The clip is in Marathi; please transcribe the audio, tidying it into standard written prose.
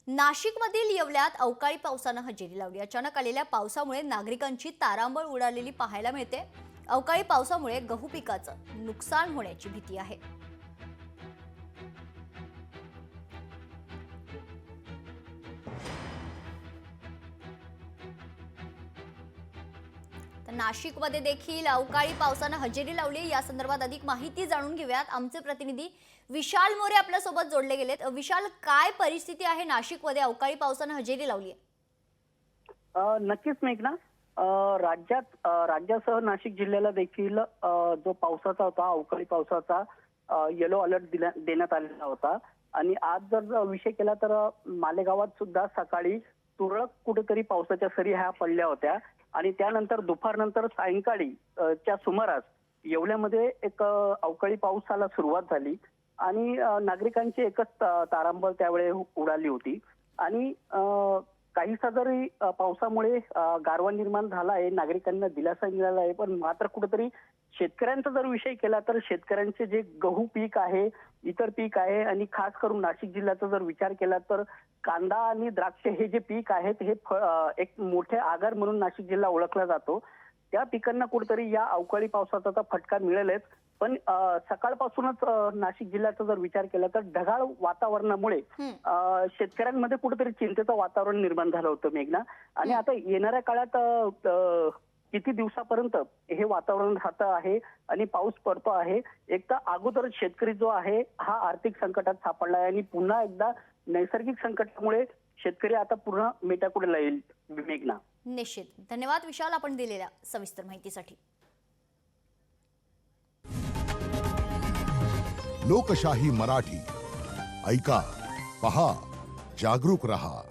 नाशिकमधील येवल्यात अवकाळी पावसानं हजेरी लावली। अचानक आलेल्या पावसामुळे नागरिकांची तारांबळ उडालेली पाहायला मिळते। अवकाळी पावसामुळे गहू पिकाचं नुकसान होण्याची भीती आहे। तर नाशिकमध्ये देखील अवकाळी पावसानं हजेरी लावली। या संदर्भात अधिक माहिती जाणून घेऊयात। आमचे प्रतिनिधी विशाल मोरे आपल्या सोबत जोडले गेलेत। विशाल, काय परिस्थिती आहे नाशिकमध्ये अवकाळी पावसानं हजेरी लावली आहे? नक्कीच मेघना, राज्यासह नाशिक जिल्ह्याला देखील जो पावसाचा होता, अवकाळी पावसाचा येलो अलर्ट देण्यात आलेला होता। आणि आज जर विषय केला तर मालेगावात सुद्धा सकाळी तुरळक कुठेतरी पावसाच्या सरी ह्या पडल्या होत्या आणि त्यानंतर दुपारनंतर सायंकाळी च्या सुमारास येवल्यामध्ये एक अवकाळी पावसाला सुरुवात झाली आणि नागरिकांची एकच तारांबळ त्यावेळी उडाली होती। आणि काहीसा जरी पावसामुळे गारवा निर्माण झाला आहे, नागरिकांना दिलासा मिळाला आहे, पण मात्र कुठेतरी शेतकऱ्यांचा जर विषय केला तर शेतकऱ्यांचे जे गहू पीक आहे, इतर पीक आहे आणि खास करून नाशिक जिल्ह्याचा जर विचार केला तर कांदा आणि द्राक्ष हे जे पीक आहेत हे एक मोठे आगार म्हणून नाशिक जिल्हा ओळखला जातो। त्या पिकांना कुठेतरी या अवकाळी पावसाचा तर फटका मिळेलच, पण सकाळपासूनच नाशिक जिल्ह्याचा जर विचार केला तर ढगाळ वातावरणामुळे शेतकऱ्यांमध्ये कुठेतरी चिंतेचं वातावरण निर्माण झालं होतं मेघना। आणि आता येणाऱ्या काळात किती दिवसापर्यंत हे वातावरण राहतं आहे आणि पाऊस पडतो आहे, एक तर अगोदर शेतकरी जो आहे हा आर्थिक संकटात सापडला आहे आणि पुन्हा एकदा नैसर्गिक संकटामुळे शेतकरी आता पुन्हा मेटाकुटीला येईल मेघना। निश्चित। धन्यवाद विशाल, आपण दिलेल्या सविस्तर माहितीसाठी। लोकशाही मराठी ऐका, पहा, जागरूक रहा।